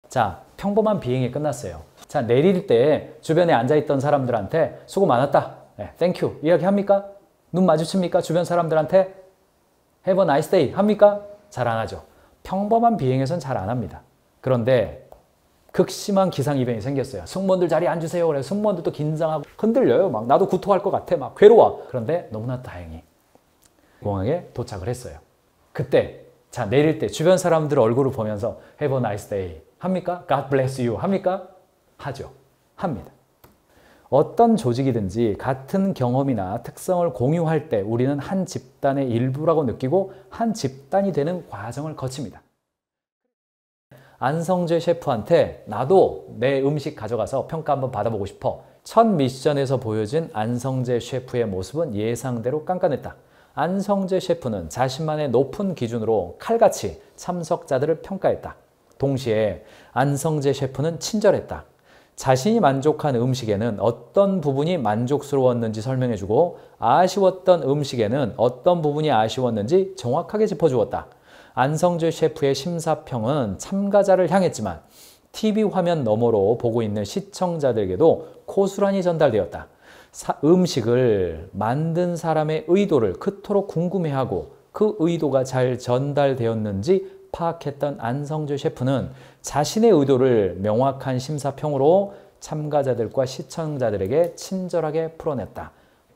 자, 평범한 비행이 끝났어요. 자, 내릴 때 주변에 앉아있던 사람들한테 수고 많았다. 네, 땡큐. 이야기합니까? 눈 마주칩니까? 주변 사람들한테 Have a nice day 합니까? 잘 안 하죠. 평범한 비행에서는 잘 안 합니다. 그런데 극심한 기상이변이 생겼어요. 승무원들 자리에 앉으세요. 그래서 승무원들도 긴장하고 흔들려요. 막 나도 구토할 것 같아. 막 괴로워. 그런데 너무나 다행히 공항에 도착을 했어요. 그때 자, 내릴 때 주변 사람들 얼굴을 보면서 Have a nice day 합니까? God bless you 합니까? 하죠. 합니다. 어떤 조직이든지 같은 경험이나 특성을 공유할 때 우리는 한 집단의 일부라고 느끼고 한 집단이 되는 과정을 거칩니다. 안성재 셰프한테 나도 내 음식 가져가서 평가 한번 받아보고 싶어. 첫 미션에서 보여진 안성재 셰프의 모습은 예상대로 깐깐했다. 안성재 셰프는 자신만의 높은 기준으로 칼같이 참석자들을 평가했다. 동시에 안성재 셰프는 친절했다. 자신이 만족한 음식에는 어떤 부분이 만족스러웠는지 설명해주고 아쉬웠던 음식에는 어떤 부분이 아쉬웠는지 정확하게 짚어주었다. 안성재 셰프의 심사평은 참가자를 향했지만 TV 화면 너머로 보고 있는 시청자들에게도 고스란히 전달되었다. 음식을 만든 사람의 의도를 그토록 궁금해하고 그 의도가 잘 전달되었는지 파악했던 안성재 셰프는 자신의 의도를 명확한 심사평으로 참가자들과 시청자들에게 친절하게 풀어냈다.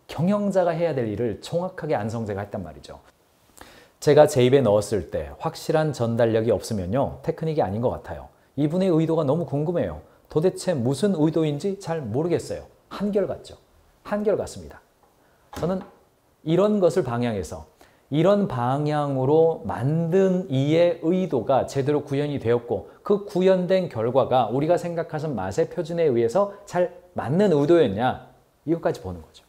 경영자가 해야 될 일을 정확하게 안성재가 했단 말이죠. 제가 제 입에 넣었을 때 확실한 전달력이 없으면요, 테크닉이 아닌 것 같아요. 이분의 의도가 너무 궁금해요. 도대체 무슨 의도인지 잘 모르겠어요. 한결같죠. 한결같습니다. 저는 이런 것을 방향해서 이런 방향으로 만든 이의 의도가 제대로 구현이 되었고 그 구현된 결과가 우리가 생각하는 맛의 표준에 의해서 잘 맞는 의도였냐, 이것까지 보는 거죠.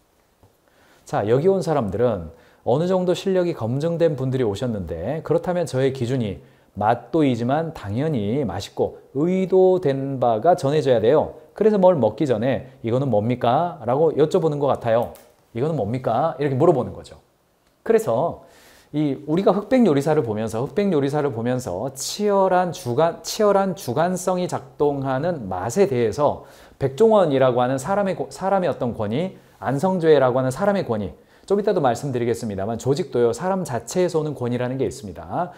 자, 여기 온 사람들은 어느 정도 실력이 검증된 분들이 오셨는데 그렇다면 저의 기준이 맛도이지만 당연히 맛있고 의도된 바가 전해져야 돼요. 그래서 뭘 먹기 전에 이거는 뭡니까? 라고 여쭤보는 것 같아요. 이거는 뭡니까? 이렇게 물어보는 거죠. 그래서 우리가 흑백 요리사를 보면서 치열한 주관성이 작동하는 맛에 대해서 백종원이라고 하는 사람의 어떤 권위, 안성재라고 하는 사람의 권위, 좀 이따도 말씀드리겠습니다만 조직도요, 사람 자체에서 오는 권위라는 게 있습니다.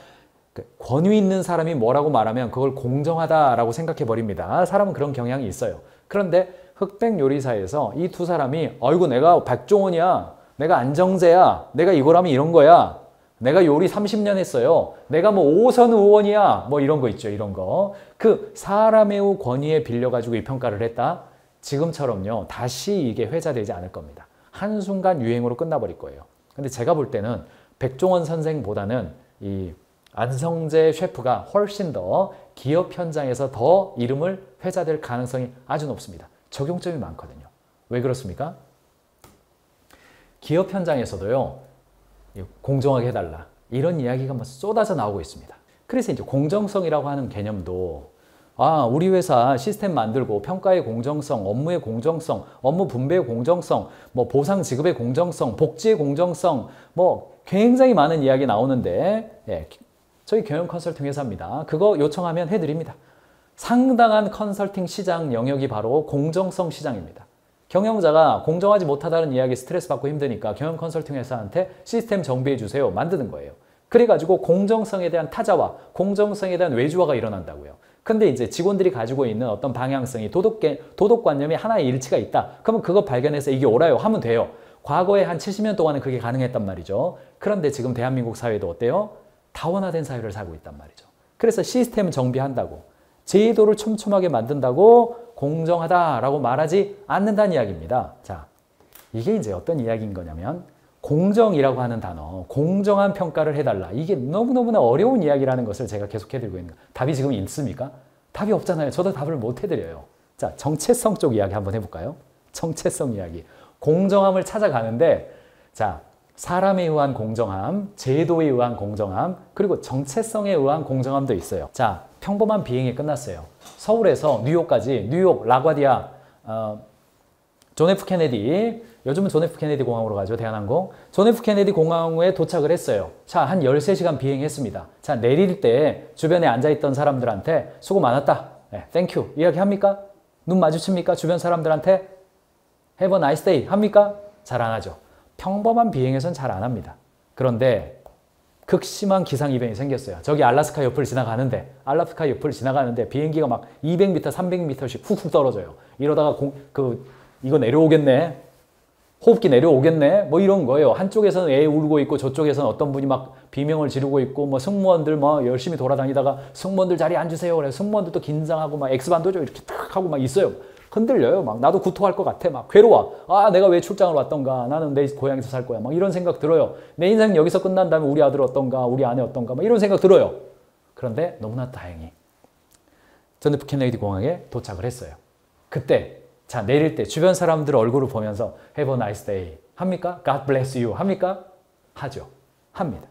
권위 있는 사람이 뭐라고 말하면 그걸 공정하다라고 생각해 버립니다. 사람은 그런 경향이 있어요. 그런데 흑백 요리사에서 이 두 사람이 아이고 내가 백종원이야, 내가 안정재야, 내가 이걸 하면 이런 거야, 내가 요리 30년 했어요, 내가 뭐 오선 의원이야, 뭐 이런 거 있죠. 이런 거. 그 사람의 권위에 빌려가지고 이 평가를 했다. 지금처럼요, 다시 이게 회자되지 않을 겁니다. 한순간 유행으로 끝나버릴 거예요. 근데 제가 볼 때는 백종원 선생보다는 이 안성재 셰프가 훨씬 더 기업 현장에서 더 이름을 회자될 가능성이 아주 높습니다. 적용점이 많거든요. 왜 그렇습니까? 기업 현장에서도요, 공정하게 해달라, 이런 이야기가 막 쏟아져 나오고 있습니다. 그래서 이제 공정성이라고 하는 개념도 우리 회사 시스템 만들고 평가의 공정성, 업무의 공정성, 업무 분배의 공정성, 뭐 보상 지급의 공정성, 복지의 공정성, 뭐 굉장히 많은 이야기 나오는데, 예, 저희 경영 컨설팅 회사입니다. 그거 요청하면 해드립니다. 상당한 컨설팅 시장 영역이 바로 공정성 시장입니다. 경영자가 공정하지 못하다는 이야기 스트레스 받고 힘드니까 경영 컨설팅 회사한테 시스템 정비해 주세요, 만드는 거예요. 그래가지고 공정성에 대한 타자와 공정성에 대한 외주화가 일어난다고요. 근데 이제 직원들이 가지고 있는 어떤 방향성이 도덕관념이 하나의 일치가 있다. 그러면 그거 발견해서 이게 옳아요 하면 돼요. 과거에 한 70년 동안은 그게 가능했단 말이죠. 그런데 지금 대한민국 사회도 어때요? 다원화된 사회를 살고 있단 말이죠. 그래서 시스템 정비한다고, 제도를 촘촘하게 만든다고 공정하다라고 말하지 않는다는 이야기입니다. 자, 이게 이제 어떤 이야기인 거냐면, 공정이라고 하는 단어, 공정한 평가를 해달라, 이게 너무너무나 어려운 이야기라는 것을 제가 계속 해드리고 있는 거예요. 답이 지금 있습니까? 답이 없잖아요. 저도 답을 못 해드려요. 자, 정체성 쪽 이야기 한번 해볼까요? 정체성 이야기. 공정함을 찾아가는데, 자, 사람에 의한 공정함, 제도에 의한 공정함, 그리고 정체성에 의한 공정함도 있어요. 자, 평범한 비행이 끝났어요. 서울에서 뉴욕까지, 뉴욕 라과디아 존 F 케네디, 요즘은 존 F 케네디 공항으로 가죠, 대한항공. 존 F 케네디 공항에 도착을 했어요. 자, 한 13시간 비행했습니다. 자, 내릴 때 주변에 앉아있던 사람들한테 수고 많았다. 네, thank you 이야기 합니까? 눈 마주칩니까? 주변 사람들한테 have a nice day 합니까? 잘 안 하죠. 평범한 비행에서는 잘 안 합니다. 그런데 극심한 기상이변이 생겼어요. 저기 알래스카 옆을 지나가는데 비행기가 막 200m, 300m씩 훅훅 떨어져요. 이러다가 이거 내려오겠네. 호흡기 내려오겠네. 뭐 이런 거예요. 한쪽에서는 애 울고 있고 저쪽에서는 어떤 분이 막 비명을 지르고 있고 뭐 승무원들 뭐 열심히 돌아다니다가 승무원들 자리에 앉으세요. 그래 승무원들도 긴장하고 막 X반도죠. 이렇게 탁 하고 막 있어요. 흔들려요. 막 나도 구토할 것 같아. 막 괴로워. 아, 내가 왜 출장을 왔던가. 나는 내 고향에서 살 거야. 막 이런 생각 들어요. 내 인생 여기서 끝난 다음에 우리 아들 어떤가. 우리 아내 어떤가. 막 이런 생각 들어요. 그런데 너무나 다행히 존 F 케네디 공항에 도착을 했어요. 그때 자 내릴 때 주변 사람들 얼굴을 보면서 Have a nice day 합니까? God bless you 합니까? 하죠. 합니다.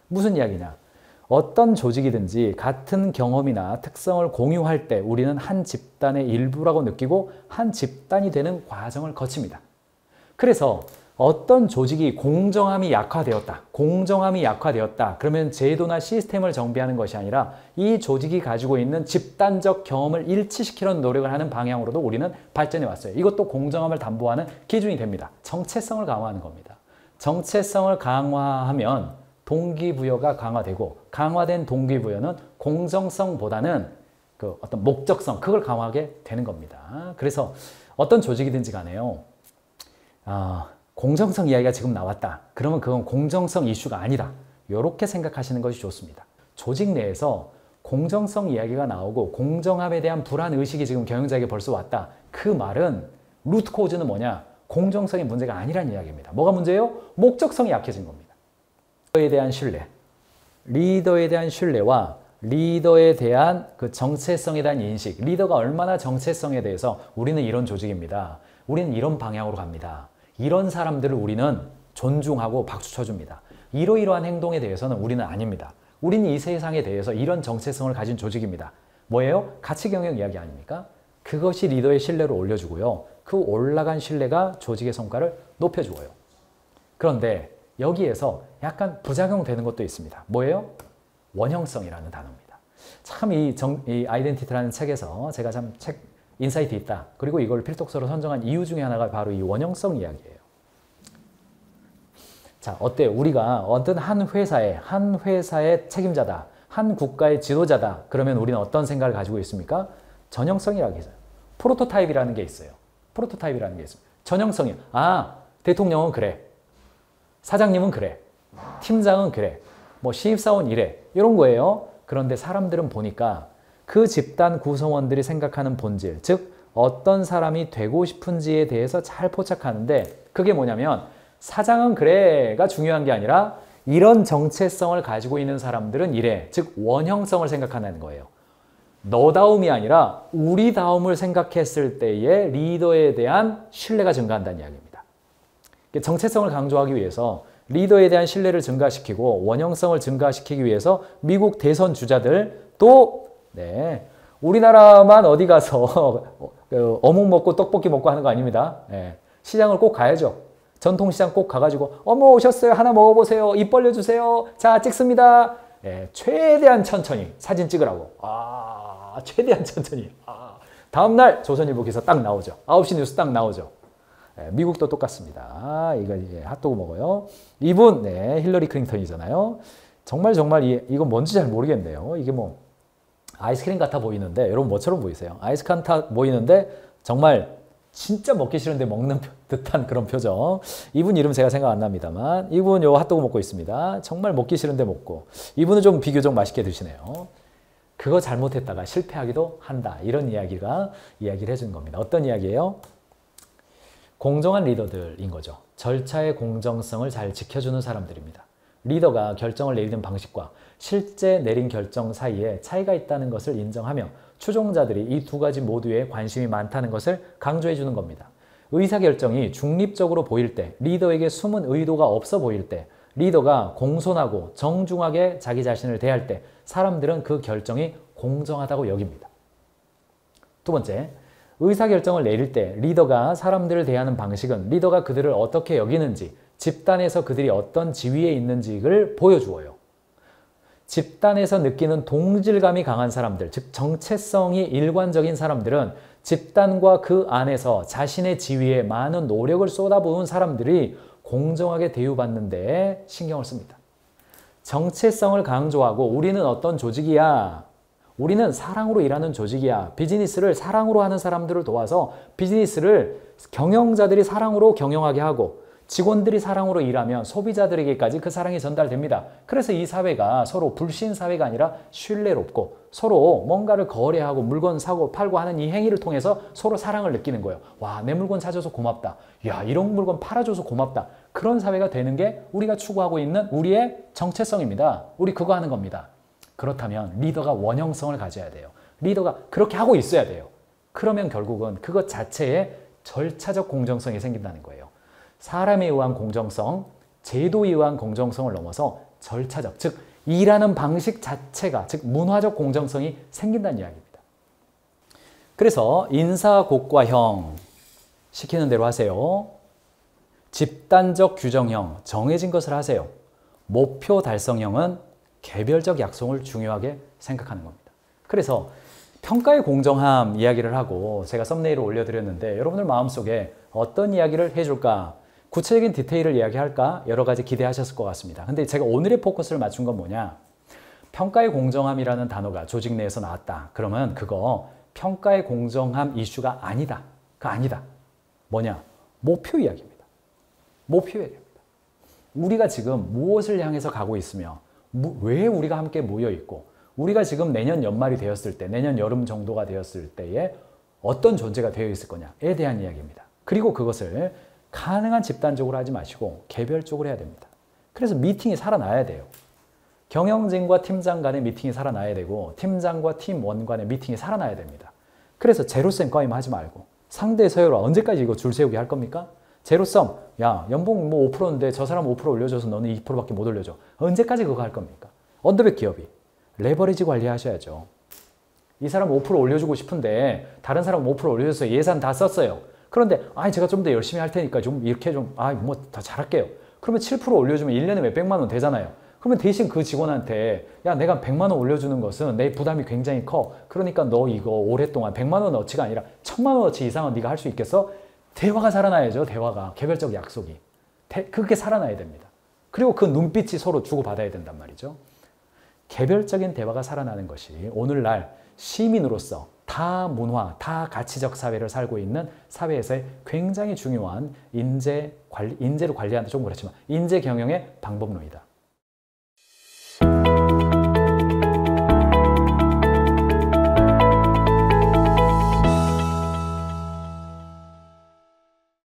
무슨 이야기냐? 어떤 조직이든지 같은 경험이나 특성을 공유할 때 우리는 한 집단의 일부라고 느끼고 한 집단이 되는 과정을 거칩니다. 그래서 어떤 조직이 공정함이 약화되었다. 그러면 제도나 시스템을 정비하는 것이 아니라 이 조직이 가지고 있는 집단적 경험을 일치시키려는 노력을 하는 방향으로도 우리는 발전해 왔어요. 이것도 공정함을 담보하는 기준이 됩니다. 정체성을 강화하는 겁니다. 정체성을 강화하면 동기부여가 강화되고 강화된 동기부여는 공정성보다는 그 어떤 목적성, 그걸 강화하게 되는 겁니다. 그래서 어떤 조직이든지 간에요. 공정성 이야기가 지금 나왔다. 그러면 그건 공정성 이슈가 아니다. 이렇게 생각하시는 것이 좋습니다. 조직 내에서 공정성 이야기가 나오고 공정함에 대한 불안의식이 지금 경영자에게 벌써 왔다. 그 말은 루트 코즈는 뭐냐? 공정성의 문제가 아니라는 이야기입니다. 뭐가 문제예요? 목적성이 약해진 겁니다. 리더에 대한 신뢰와 리더에 대한 그 정체성에 대한 인식, 리더가 얼마나 정체성에 대해서 우리는 이런 조직입니다. 우리는 이런 방향으로 갑니다. 이런 사람들을 우리는 존중하고 박수 쳐줍니다. 이러이러한 행동에 대해서는 우리는 아닙니다. 우리는 이 세상에 대해서 이런 정체성을 가진 조직입니다. 뭐예요? 가치 경영 이야기 아닙니까? 그것이 리더의 신뢰를 올려주고요. 그 올라간 신뢰가 조직의 성과를 높여주고요. 그런데 여기에서 약간 부작용되는 것도 있습니다. 뭐예요? 원형성이라는 단어입니다. 참 이 아이덴티티라는 책에서 제가 참 인사이트 있다. 그리고 이걸 필독서로 선정한 이유 중에 하나가 바로 이 원형성 이야기예요. 자, 어때요? 우리가 어떤 한 회사의 책임자다. 한 국가의 지도자다. 그러면 우리는 어떤 생각을 가지고 있습니까? 전형성이라고 해요. 프로토타입이라는 게 있어요. 전형성이. 대통령은 그래. 사장님은 그래. 팀장은 그래. 뭐 신입사원 이래. 이런 거예요. 그런데 사람들은 보니까 그 집단 구성원들이 생각하는 본질, 즉 어떤 사람이 되고 싶은지에 대해서 잘 포착하는데 그게 뭐냐면 사장은 그래가 중요한 게 아니라 이런 정체성을 가지고 있는 사람들은 이래. 즉 원형성을 생각하는 거예요. 너다움이 아니라 우리다움을 생각했을 때의 리더에 대한 신뢰가 증가한다는 이야기입니다. 정체성을 강조하기 위해서 리더에 대한 신뢰를 증가시키고 원형성을 증가시키기 위해서 미국 대선 주자들 또 우리나라만 어디 가서 어묵 먹고 떡볶이 먹고 하는 거 아닙니다. 시장을 꼭 가야죠. 전통시장 꼭 가가지고 어머 오셨어요. 하나 먹어보세요. 입 벌려주세요. 자 찍습니다. 최대한 천천히 사진 찍으라고. 최대한 천천히. 다음날 조선일보 기사 딱 나오죠. 9시 뉴스 딱 나오죠. 미국도 똑같습니다. 이거 이제 핫도그 먹어요. 이분, 힐러리 클린턴이잖아요. 정말 이건 뭔지 잘 모르겠네요. 이게 뭐 아이스크림 같아 보이는데 여러분 뭐처럼 보이세요? 아이스크림 같아 보이는데 정말 진짜 먹기 싫은데 먹는 듯한 그런 표정. 이분 이름 제가 생각 안 납니다만 이분 요 핫도그 먹고 있습니다. 정말 먹기 싫은데 먹고 이분은 좀 비교적 맛있게 드시네요. 그거 잘못했다가 실패하기도 한다. 이런 이야기를 해주는 겁니다. 어떤 이야기예요? 공정한 리더들인 거죠. 절차의 공정성을 잘 지켜주는 사람들입니다. 리더가 결정을 내리는 방식과 실제 내린 결정 사이에 차이가 있다는 것을 인정하며 추종자들이 이 두 가지 모두에 관심이 많다는 것을 강조해 주는 겁니다. 의사결정이 중립적으로 보일 때, 리더에게 숨은 의도가 없어 보일 때, 리더가 공손하고 정중하게 자기 자신을 대할 때 사람들은 그 결정이 공정하다고 여깁니다. 두 번째, 의사결정을 내릴 때 리더가 사람들을 대하는 방식은 리더가 그들을 어떻게 여기는지, 집단에서 그들이 어떤 지위에 있는지를 보여주어요. 집단에서 느끼는 동질감이 강한 사람들, 즉 정체성이 일관적인 사람들은 집단과 그 안에서 자신의 지위에 많은 노력을 쏟아부은 사람들이 공정하게 대우받는 데 신경을 씁니다. 정체성을 강조하고 우리는 어떤 조직이야? 우리는 사랑으로 일하는 조직이야. 비즈니스를 사랑으로 하는 사람들을 도와서 비즈니스를 경영자들이 사랑으로 경영하게 하고 직원들이 사랑으로 일하면 소비자들에게까지 그 사랑이 전달됩니다. 그래서 이 사회가 서로 불신 사회가 아니라 신뢰롭고 서로 뭔가를 거래하고 물건 사고 팔고 하는 이 행위를 통해서 서로 사랑을 느끼는 거예요. 와, 내 물건 사줘서 고맙다. 야, 이런 물건 팔아줘서 고맙다. 그런 사회가 되는 게 우리가 추구하고 있는 우리의 정체성입니다. 우리 그거 하는 겁니다. 그렇다면 리더가 원형성을 가져야 돼요. 리더가 그렇게 하고 있어야 돼요. 그러면 결국은 그것 자체에 절차적 공정성이 생긴다는 거예요. 사람에 의한 공정성, 제도에 의한 공정성을 넘어서 절차적, 즉 일하는 방식 자체가, 즉 문화적 공정성이 생긴다는 이야기입니다. 그래서 인사고과형 시키는 대로 하세요. 집단적 규정형, 정해진 것을 하세요. 목표 달성형은 개별적 약속을 중요하게 생각하는 겁니다. 그래서 평가의 공정함 이야기를 하고 제가 썸네일을 올려드렸는데 여러분들 마음속에 어떤 이야기를 해줄까? 구체적인 디테일을 이야기할까? 여러 가지 기대하셨을 것 같습니다. 근데 제가 오늘의 포커스를 맞춘 건 뭐냐? 평가의 공정함이라는 단어가 조직 내에서 나왔다. 그러면 그거 평가의 공정함 이슈가 아니다. 그 아니다. 뭐냐? 목표 이야기입니다. 목표 이야기입니다. 우리가 지금 무엇을 향해서 가고 있으며 왜 우리가 함께 모여 있고 우리가 지금 내년 연말이 되었을 때, 내년 여름 정도가 되었을 때에 어떤 존재가 되어 있을 거냐에 대한 이야기입니다. 그리고 그것을 가능한 집단적으로 하지 마시고 개별적으로 해야 됩니다. 그래서 미팅이 살아나야 돼요. 경영진과 팀장 간의 미팅이 살아나야 되고 팀장과 팀원 간의 미팅이 살아나야 됩니다. 그래서 제로섬 게임 하지 말고 상대 서열화 언제까지 이거 줄 세우기 할 겁니까? 제로섬, 야 연봉 뭐 5%인데 저 사람 5% 올려줘서 너는 2%밖에 못 올려줘. 언제까지 그거 할 겁니까? 언더백 기업이 레버리지 관리하셔야죠. 이 사람 5% 올려주고 싶은데 다른 사람 5% 올려줘서 예산 다 썼어요. 그런데 제가 좀 더 열심히 할 테니까 좀 이렇게 좀 뭐 더 잘할게요. 그러면 7% 올려주면 1년에 몇백만 원 되잖아요. 그러면 대신 그 직원한테 야 내가 100만 원 올려주는 것은 내 부담이 굉장히 커. 그러니까 너 이거 오랫동안 100만 원어치가 아니라 1000만 원어치 이상은 네가 할 수 있겠어? 대화가 살아나야죠. 대화가. 개별적 약속이. 그게 살아나야 됩니다. 그리고 그 눈빛이 서로 주고받아야 된단 말이죠. 개별적인 대화가 살아나는 것이 오늘날 시민으로서 다문화, 다가치적 사회를 살고 있는 사회에서의 굉장히 중요한 인재를 관리하는 좀 그렇지만 인재 경영의 방법론이다.